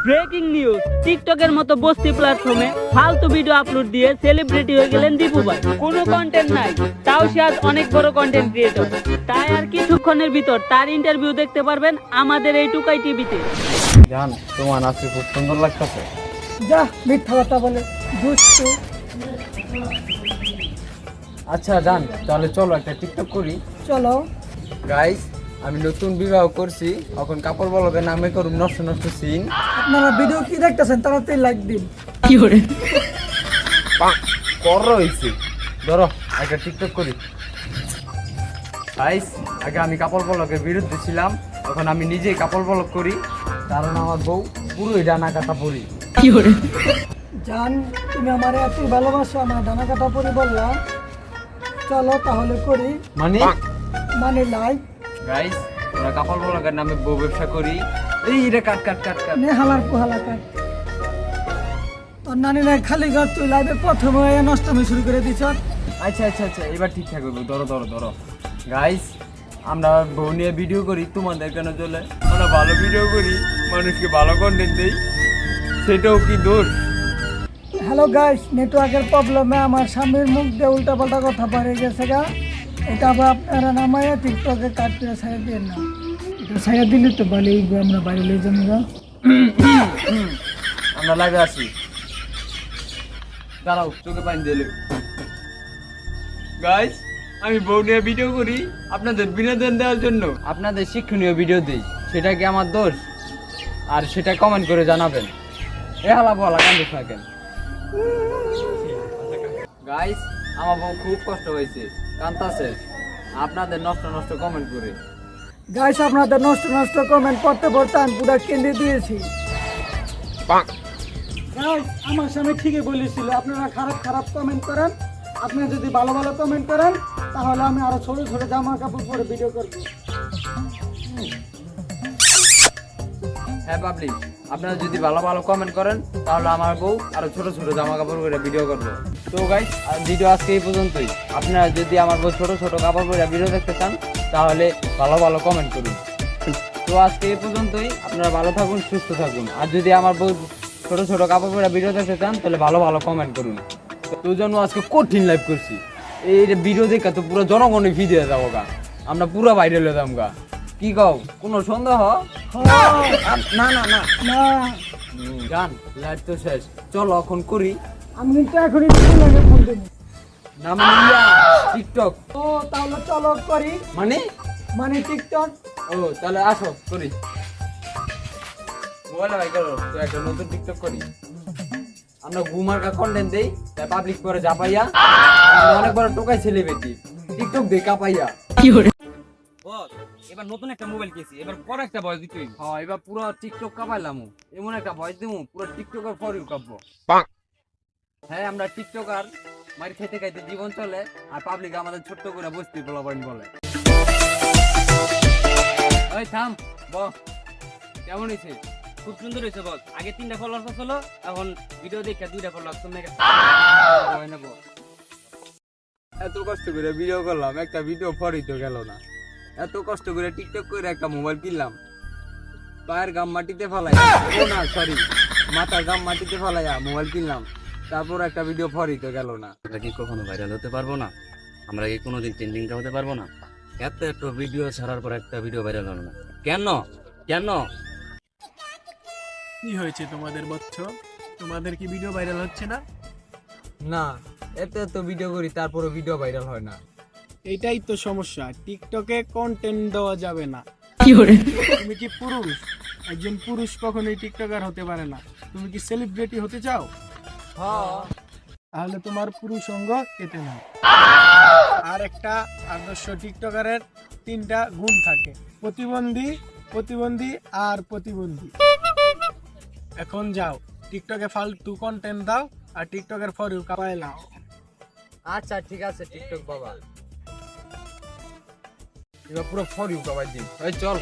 Breaking news, টিকটকের মতো বস্তি প্ল্যাটফর্মে ফালতু ভিডিও আপলোড দিয়ে সেলিব্রিটি হয়ে গেলেন দীপু ভাই। কোনো কন্টেন্ট নাই, তাও সে আজ অনেক বড় কন্টেন্ট ক্রিয়েটর। তাই আর কিছুক্ষণের ভিতর তার ইন্টারভিউ দেখতে পারবেন আমাদের এই টুকাই টিভিতে। জান, তোমার আজকে খুব সুন্দর লাগতেছে। যা মিথ্যা কথা বলে দুষ্টু। আচ্ছা জান, তাহলে চলো একটা টিকটক করি। চলো গাইস, আমি নতুন বিবাহ করছি, এখন কাপড় বলবে নামে করুম নষ্ট নষ্ট সিন। আপনারা ভিডিও কি দেখতেছেন তাড়াতাড়ি লাইক দিন। কি করে কর হয়েছে, ধরো একটা টিকটক করি। গাইস, আগে আমি কাপড় বলকের বিরুদ্ধে ছিলাম, এখন আমি নিজেই কাপড় বলক করি, কারণ আমার বউ পুরোই ডানা কাটা পরি। কি করে জান, তুমি আমার এত ভালোবাসো, আমার ডানা কাটা পরি বললাম। চলো তাহলে করি, মানে লাইক। গাইস, আমরা কাপড় বলকের নামে বউ ব্যবসা করি। এই রে কাট কাট কাট কাট। নেহালার পোহালা কাট। তোর নানি না খালি ঘর তুই লাইভে প্রথমে নষ্টমী শুরু করে দিছ। আচ্ছা আচ্ছা আচ্ছা, এবার ঠিকঠাক হবে। ধরো ধরো ধরো। গাইস, আমরা বউ নিয়ে ভিডিও করি, তোমাদের কেন চলে? আমরা ভালো ভিডিও করি, মানুষকে ভালো কন্টেন্ট দেই, সেটাও কি দোষ? হ্যালো গাইস, নেটওয়ার্কের প্রবলেমে আমার স্বামীর মুখ দিয়ে উল্টাপাল্টা কথা বেড়ে গেছে গা। এটা আবার আপনারা নামায় টিকটকে কাট করে ছাড়া দিয়ে না। এটা ছাড়া দিলে তো ভালোই, আমরা বাইরে লই যাবো গা। আমরা লাইভে আসি, দাঁড়াও চোখে পানি দিলে। গাইস, আমি বউ নিয়ে ভিডিও করি আপনাদের বিনোদন দেওয়ার জন্য, আপনাদের শিক্ষণীয় ভিডিও দিই, সেটা কি আমার দোষ? আর সেটা কমেন্ট করে জানাবেন। এ হালা বলা কান্দে থাকেন। গাইস, আমার বউ খুব কষ্ট হয়েছে, কান্তাছে আপনাদের নষ্ট নষ্ট কমেন্ট করে। গাইস, আপনাদের নষ্ট নষ্ট কমেন্ট পড়তে পড়তে আমি পুরো কেন্দ্রে দিয়েছি। গাইস, আমার স্বামী ঠিকই বলেছিল, আপনারা খারাপ খারাপ কমেন্ট করেন, আপনারা যদি ভালো ভালো কমেন্ট করেন তাহলে আমি আরো ছোট ছোট জামা কাপড় পরে ভিডিও করব। হ্যাঁ পাবলিক, আপনারা যদি ভালো ভালো কমেন্ট করেন তাহলে আমার বউ আরো ছোট ছোট জামা কাপড় পরে ভিডিও করবো। তো গাইস, ভিডিও আজকে এই পর্যন্তই। আপনারা যদি আমার বউ ছোট ছোট কাপড় পরে ভিডিও দেখতে চান তাহলে ভালো ভালো কমেন্ট করুন। তো আজকে এই পর্যন্তই, আপনারা ভালো থাকুন, সুস্থ থাকুন। আর যদি আমার বউ ছোট ছোট কাপড় পরে ভিডিও দেখতে চান তাহলে ভালো ভালো কমেন্ট করুন। তো জন্য আজকে কঠিন লাইভ করছি, এই ভিডিও দেখে তো পুরো জনগণে ফি দিয়ে যাবো গা, আমরা পুরো ভাইরাল হয়ে যাবো গা। কি কও, কোনো সন্দেহ? না না না না, গান লাইভ তো শেষ, চলো এখন করি। আমি কিন্তু এখনই ফোন দেবো। নাম লিয়া টিকটক। ও তাহলে চলো করি, মানে টিকটক। ও তাহলে আসো করি। মোবাইল ভাই করো তো একটা নতুন টিকটক করি। আমরা ঘুমারকা কন্টেন্ট দেই, তাই পাবলিক পরে জাপাইয়া আমরা অনেক বড় টোকাই সেলিব্রিটি, টিকটক দেই কাপাইয়া। কি করে বস, এবার নতুন একটা মোবাইল কিনছি, এবার বড় একটা ভয়েস দিতে হইব। হ্যাঁ, এবার পুরো টিকটক কাপাইলাম, এমন একটা ভয়েস দিমু পুরো টিকটকের ফর ইউ কাঁপবো। হ্যাঁ, আমরা টিকটকার, মার খেতে খাইতে জীবন চলে, আর পাবলিক আমাদের ছোট্ট করে বসতি বলাবান বলে। ওই থাম, বস কেমন হয়েছে? খুব সুন্দর হয়েছে বস। আগে 3টা ফলোয়ার্স ছিল, এখন ভিডিও দেখে 2টা ফলোয়ার্স তুমি এত কষ্ট করে ভিডিও করলাম, একটা ভিডিও ফরই তো গেল না। এত কষ্ট করে টিকটক করে একটা মোবাইল কিনলাম, পায়ের গাম মাটিতে ফেলাইয়া, ও না সরি, মাথার গাম মাটিতে ফেলাইয়া মোবাইল কিনলাম, তারপর একটা ভিডিও ফরই তো গেল না। আমরা কি কখনো ভাইরাল হতে পারবো না? আমরা কি কোনোদিন ট্রেন্ডিংটা হতে পারবো না? এত একটা ভিডিও ছাড়ার পর একটা ভিডিও ভাইরাল হলো না কেন? কেন? কি হয়েছে তোমাদের বচ্চ? তোমাদের কি ভিডিও ভাইরাল হচ্ছে না? না, এত এত ভিডিও করি তারপরে ভিডিও ভাইরাল হয় না। এটাই তো সমস্যা, টিকটকে কন্টেন্ট দেওয়া যাবে না। কি করে তুমি কি পুরুষ? একজন পুরুষ কখনোই টিকটকার হতে পারে না। তুমি কি সেলিব্রিটি হতে চাও? হ্যাঁ, তাহলে তোমার পুরুষ অঙ্গ কেটে নাও। আর একটা আদর্শ টিকটকারের 3টা গুণ থাকে: প্রতিবন্ধী, প্রতিবন্ধী আর প্রতিবন্ধী। এখন যাও, টিকটকে ফালতু কন্টেন্ট দাও আর টিকটকের ফর ইউ কাপায় লাও। আচ্ছা ঠিক আছে টিকটক বাবা, এবার পুরো ফর ইউ সবাই দিন। এই চল,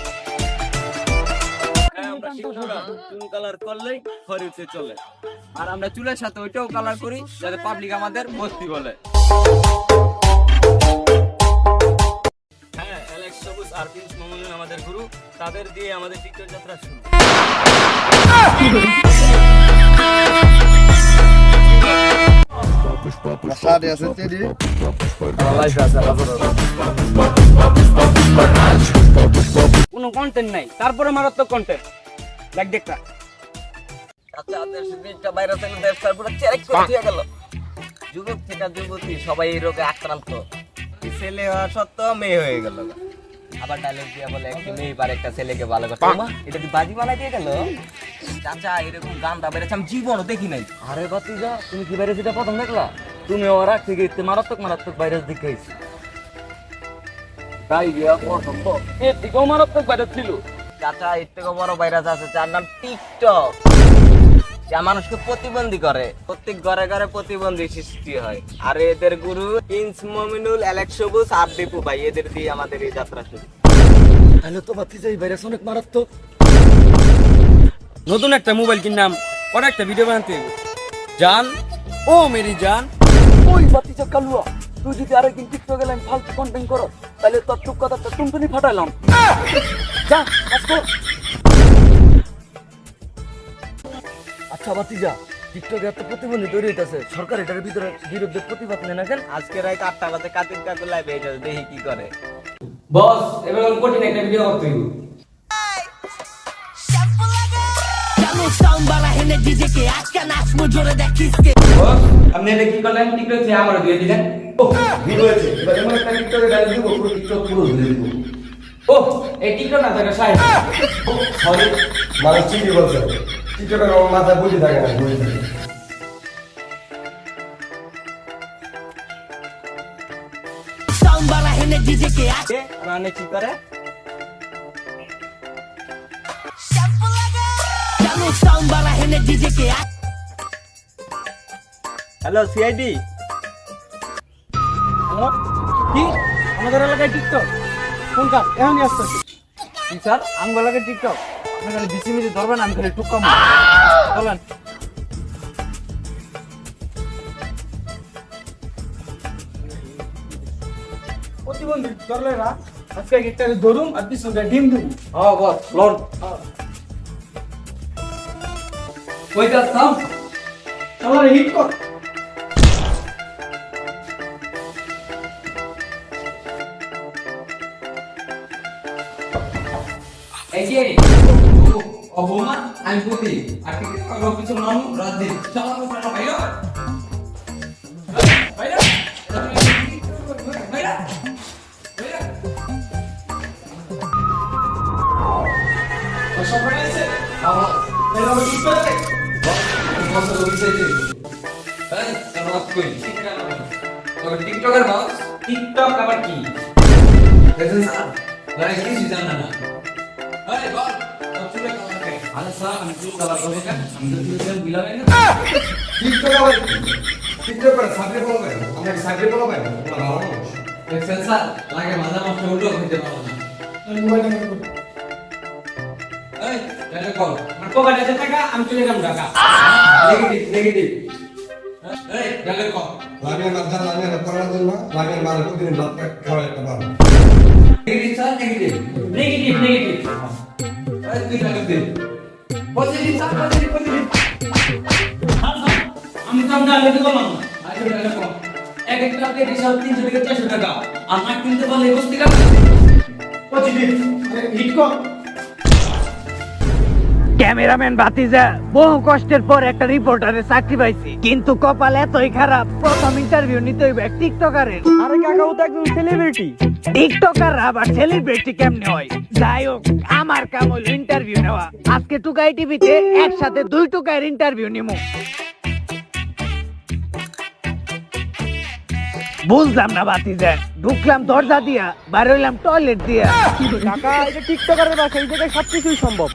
আমরা চুল কালার করলেই ফরিউতে চলে, আর আমরা চুলের সাথে ওইটাও কালার করি যাতে পাবলিক আমাদের বস্তি বলে। হ্যাঁ, অ্যালেক্স সবুজ আর প্রিন্স মোহাম্মদ আমাদের গুরু, তাদের দিয়ে আমাদের টিকটক যাত্রা শুরু। কোনো কন্টেন্ট নাই, তারপরে মারাত্মক কন্টেন্ট লাইক দেখা। আচ্ছা দেশ বিটা বাইরে থেকে দেশ পুরো চেরেক করে দিয়ে গেল। যুবক থেকে যুবতী সবাই এই রোগে আক্রান্ত। এই ছেলে হওয়া সত্ত্বেও মেয়ে হয়ে গেল। আবার ডায়লগ দিয়ে বলে একটি মেয়ে পারে একটা ছেলেকে ভালো করতে। মা এটা কি বাজি বানাই দিয়ে গেল? চাচা এরকম গান্দা বেড়েছে আমি জীবনও দেখি নাই। আরে বাতিজা, তুমি কি ভাইরাস এটা প্রথম দেখলা? তুমি ওরা থেকে মারাত্মক মারাত্মক ভাইরাস দেখাইছি। তাই গিয়া প্রথম তো এর থেকেও মারাত্মক ভাইরাস ছিল। চাচা এর থেকে বড় ভাইরাস আছে যার নাম টিকটক। যা মানুষকে প্রতিবন্ধী করে, প্রত্যেক ঘরে ঘরে প্রতিবন্ধী সৃষ্টি হয়। আর এদের গুরু প্রিন্স মমিনুল, অ্যালেক্স সবুজ আর দীপু ভাই, এদের দিয়ে আমাদের এই যাত্রা শুরু। তাহলে তো বাতিজা এই ভাইরাস অনেক মারাত্মক। নতুন একটা মোবাইল কিনলাম, পরে একটা ভিডিও বানাতে হবে। জান ও মেরি জান, ওই বাতিজা কালুয়া, তুই যদি আরেকদিন টিকটকে লাইন ফালতু কন্টেন্ট করো তাহলে তোর টুক কথাটা টুনটুনি ফাটাইলাম। যা কাজ কর। আচ্ছা বাতিজা, টিকটকে একটা প্রতিবন্ধী তৈরি হইতেছে, সরকার এটার ভিতরে বিরুদ্ধে প্রতিবাদ নেয় না কেন? আজকে রাত 8টা বাজে কাতির কাকু লাইভে এটা দেখি কি করে। বস এবার কঠিন একটা ভিডিও করতে হবে। বস আপনি এটা কি করলেন? টিকটক থেকে আমার দিয়ে দিলেন। ও এই টিকটক না থাকে সাহেব। মানে ঠিকই বলছে, টিকটকের আমার মাথায় বুঝি থাকে না, বুঝি থাকে। মানে কি করে? Hello CID. হ্যালো, কি আমাদের এলাকায় টিকটক? কোন কাজ? এখনই আসতেছি। স্যার আঙ্গুল লাগে টিকটক, আপনি খালি বিসি মিসি ধরবেন, আমি খালি টুক্কা চলেন। প্রতিবন্ধী ধরলে না, আজকে একটা ধরুন আর পিছনে ডিম দিব। হ্যাঁ বস লন। ওইটা থাম। আমার হিট কর। এই যে অবমা আমি বুঝি আর টিকিট কাগজ কিছু নাম রাত দিন চালানো চালা ভাইরা ভাইরা ভাইরা ভাইরা সব হয়েছে আবার এরা কি করে বস লোক দিতে এই আমরা কই টিকটকার বস টিকটক আবার কি দেখেন স্যার ভাই কিছু জানা না এই বল চুলে কালার কে আরে স্যার আমি চুল কালার করব কেন আমি তো চুলে বিলাবে না টিকটক আবার কি? টিকটক করে সাবজেক্ট বলবে, আমরা কি সাবজেক্ট বলবে? আমরা ভালো মানুষ। দেখেন স্যার লাগে মাথা নষ্ট উল্টো হইতে পারো না আমি মোবাইলটা বের করি। এই এটা কল আমার পকেটে আছে টাকা আমি চলে গেলাম ঢাকা নেগেটিভ নেগেটিভ এই এটা কল লাগে না, জান লাগে না, করার জন্য লাগে না, মানে প্রতিদিন রাত খাওয়া একটা বার। Negative sir negative negative negative এই তুই টাকা দে পজিটিভ স্যার পজিটিভ পজিটিভ আমি তো আমরা আগে বললাম না আগে টাকা কম এক একটা টাকা হিসাব 300 থেকে 400 টাকা আর না কিনতে পারলে 20 টাকা পজিটিভ হিট কর। ক্যামেরাম্যান ভাতিজা বহু কষ্টের পর একটা রিপোর্টারের চাকরি পাইছি, কিন্তু কপাল এতই খারাপ, প্রথম ইন্টারভিউ নিতে হইবে এক টিকটকারের। আরে কাকা ও তো একজন সেলিব্রিটি। টিকটকার আবার সেলিব্রিটি কেমনে হয়? যাই হোক, আমার কাম হলো ইন্টারভিউ নেওয়া। আজকে টুকাই টিভিতে একসাথে 2 টুকাইয়ের ইন্টারভিউ নিমু। বুঝলাম না ভাতিজা, ঢুকলাম দরজা দিয়া, বার হইলাম টয়লেট দিয়া। কাকা এটা টিকটকারের বাসা, এই জায়গায় সবকিছুই সম্ভব।